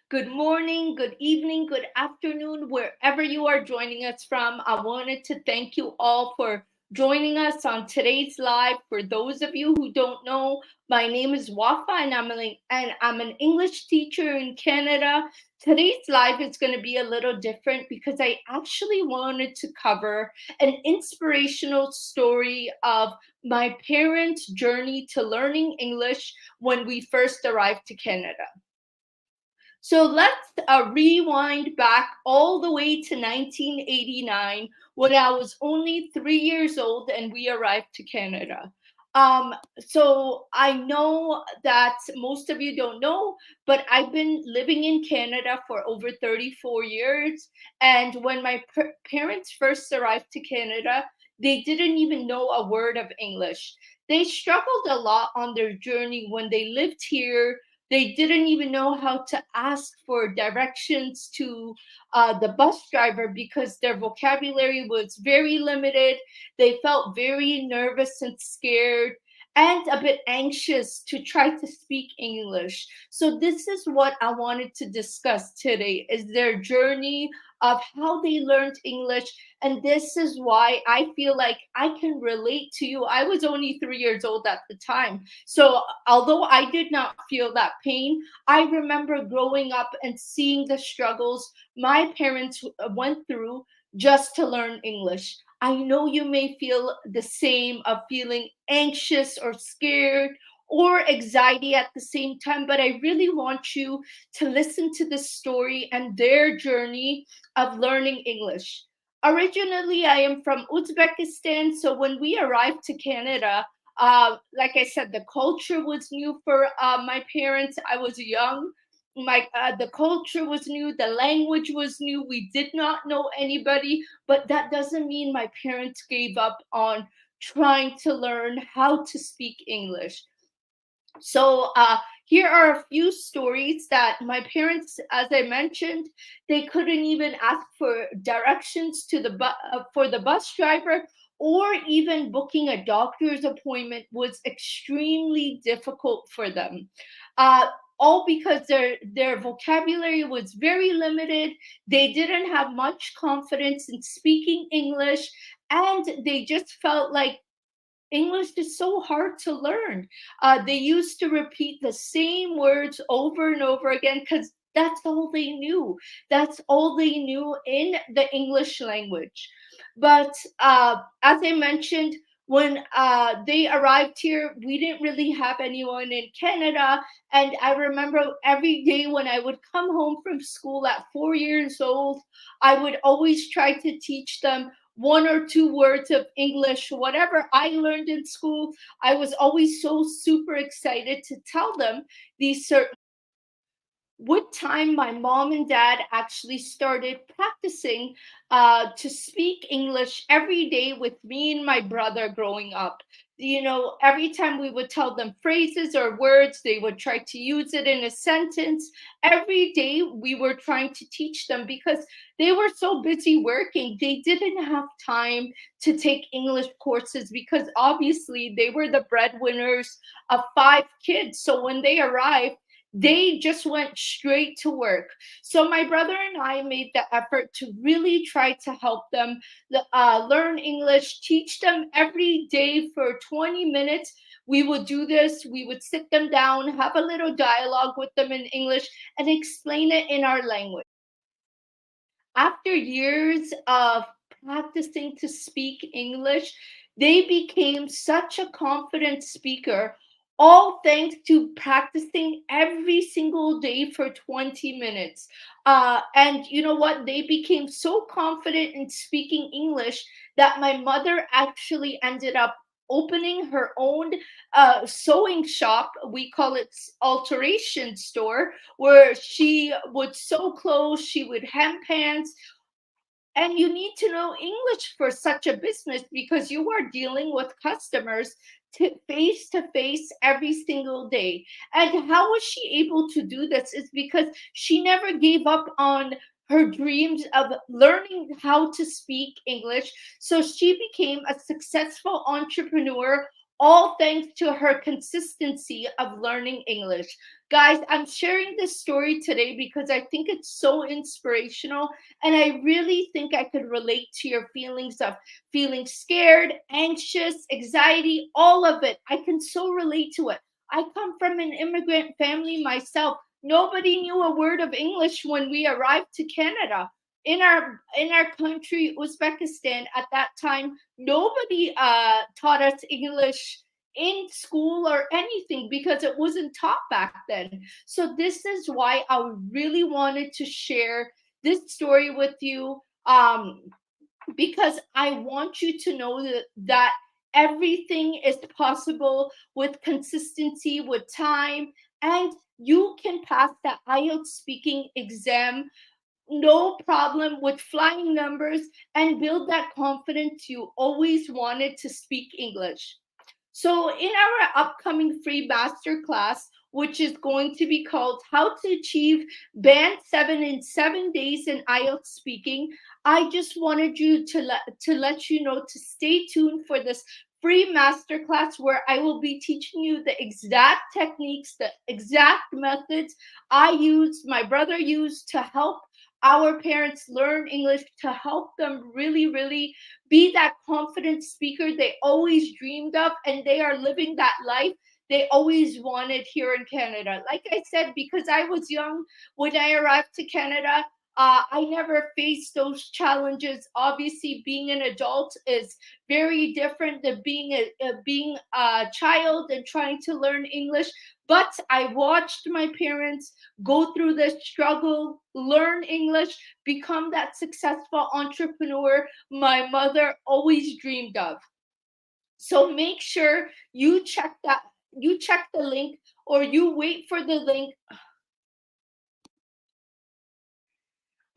Good morning, good evening, good afternoon, wherever you are joining us from. I wanted to thank you all for joining us on today's live. For those of you who don't know, my name is Wafa and I'm an English teacher in Canada. Today's live is going to be a little different because I actually wanted to cover an inspirational story of my parents' journey to learning English when we first arrived to Canada. So let's rewind back all the way to 1989 when I was only 3 years old and we arrived to Canada. So I know that most of you don't know, but I've been living in Canada for over 34 years. And when my parents first arrived to Canada, they didn't even know a word of English. They struggled a lot on their journey when they lived here. They didn't even know how to ask for directions to the bus driver because their vocabulary was very limited. They felt very nervous and scared and a bit anxious to try to speak English. So this is what I wanted to discuss today is their journey of how they learned English. And this is why I feel like I can relate to you. I was only 3 years old at the time. So although I did not feel that pain, I remember growing up and seeing the struggles my parents went through just to learn English. I know you may feel the same of feeling anxious or scared or anxiety at the same time, but I really want you to listen to the story and their journey of learning English. Originally, I am from Uzbekistan, so when we arrived to Canada, like I said, the culture was new for my parents. I was young. The culture was new, the language was new. We did not know anybody, but that doesn't mean my parents gave up on trying to learn how to speak English. So here are a few stories that my parents, as I mentioned, they couldn't even ask for directions to for the bus driver, or even booking a doctor's appointment was extremely difficult for them. Uh, all because their vocabulary was very limited. They didn't have much confidence in speaking English, and they just felt like English is so hard to learn. They used to repeat the same words over and over again because that's all they knew. That's all they knew in the English language. But as I mentioned, when they arrived here, we didn't really have anyone in Canada. And I remember every day when I would come home from school at 4 years old, I would always try to teach them one or two words of English, whatever I learned in school. I was always so super excited to tell them these certain. With time, my mom and dad actually started practicing to speak English every day with me and my brother growing up. You know, every time we would tell them phrases or words, they would try to use it in a sentence. Every day we were trying to teach them because they were so busy working. They didn't have time to take English courses because obviously they were the breadwinners of five kids. So when they arrived, they just went straight to work. So my brother and I made the effort to really try to help them learn English, teach them every day for 20 minutes. We would do this. We would sit them down, have a little dialogue with them in English, and explain it in our language. After years of practicing to speak English, they became such a confident speaker, all thanks to practicing every single day for 20 minutes. And you know what? They became so confident in speaking English that my mother actually ended up opening her own sewing shop. We call it alteration store, where she would sew clothes, she would hem pants. And you need to know English for such a business because you are dealing with customers to face every single day. And how was she able to do this? Is because she never gave up on her dreams of learning how to speak English. So she became a successful entrepreneur, all thanks to her consistency of learning English. Guys, I'm sharing this story today because I think it's so inspirational, and I really think I could relate to your feelings of feeling scared, anxious, anxiety, all of it. I can so relate to it. I come from an immigrant family myself. Nobody knew a word of English when we arrived to Canada. In our country, Uzbekistan, at that time, nobody taught us English in school or anything because it wasn't taught back then. So this is why I really wanted to share this story with you, because I want you to know that everything is possible with consistency, with time, and you can pass the IELTS speaking exam no problem, with flying numbers, and build that confidence you always wanted to speak English. So, in our upcoming free masterclass, which is going to be called How to Achieve Band 7 in 7 Days in IELTS Speaking, I just wanted you to let you know to stay tuned for this free masterclass where I will be teaching you the exact techniques, the exact methods my brother used to help our parents learn English, to help them really, really be that confident speaker they always dreamed of, and they are living that life they always wanted here in Canada. Like I said, because I was young when I arrived to Canada, I never faced those challenges. Obviously, being an adult is very different than being a child and trying to learn English. But I watched my parents go through this struggle, learn English, become that successful entrepreneur my mother always dreamed of. So make sure you check the link, or you wait for the link.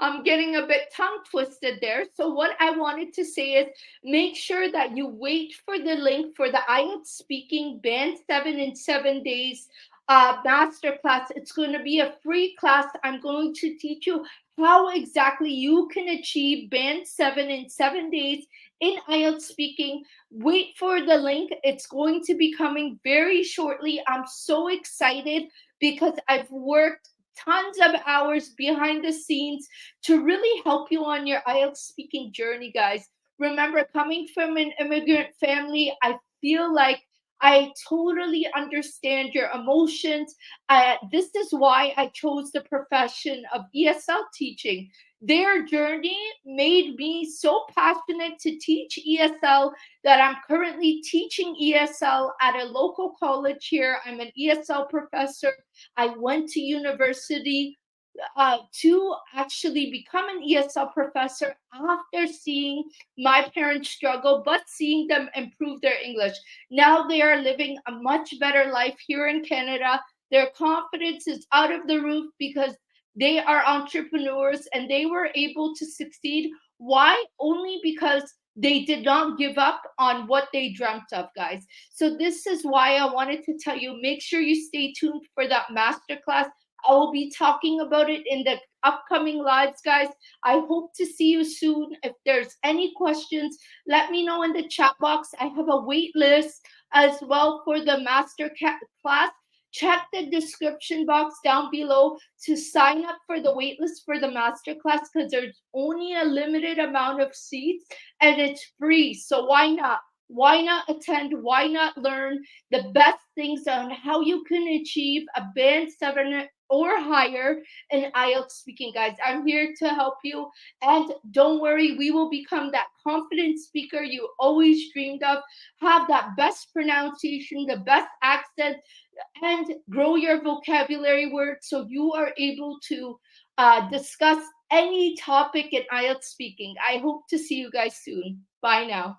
I'm getting a bit tongue twisted there. So what I wanted to say is, make sure that you wait for the link for the IELTS Speaking Band 7 in 7 Days masterclass. It's going to be a free class. I'm going to teach you how exactly you can achieve Band 7 in 7 days in IELTS Speaking. Wait for the link. It's going to be coming very shortly. I'm so excited because I've worked tons of hours behind the scenes to really help you on your IELTS speaking journey, guys. Remember, coming from an immigrant family, I feel like I totally understand your emotions. This is why I chose the profession of ESL teaching. Their journey made me so passionate to teach ESL that I'm currently teaching ESL at a local college here. I'm an ESL professor. I went to university to actually become an ESL professor after seeing my parents struggle, but seeing them improve their English. Now they are living a much better life here in Canada. Their confidence is out of the roof because they are entrepreneurs and they were able to succeed. Why? Only because they did not give up on what they dreamt of, guys. So this is why I wanted to tell you, make sure you stay tuned for that masterclass. I will be talking about it in the upcoming lives, guys. I hope to see you soon. If there's any questions, let me know in the chat box. I have a wait list as well for the class. Check the description box down below to sign up for the waitlist for the masterclass, because there's only a limited amount of seats and it's free. So why not? Why not attend? Why not learn the best things on how you can achieve a band 7 or higher in IELTS speaking, guys? I'm here to help you. And don't worry, we will become that confident speaker you always dreamed of. Have that best pronunciation, the best accent, and grow your vocabulary words so you are able to discuss any topic in IELTS speaking. I hope to see you guys soon. Bye now.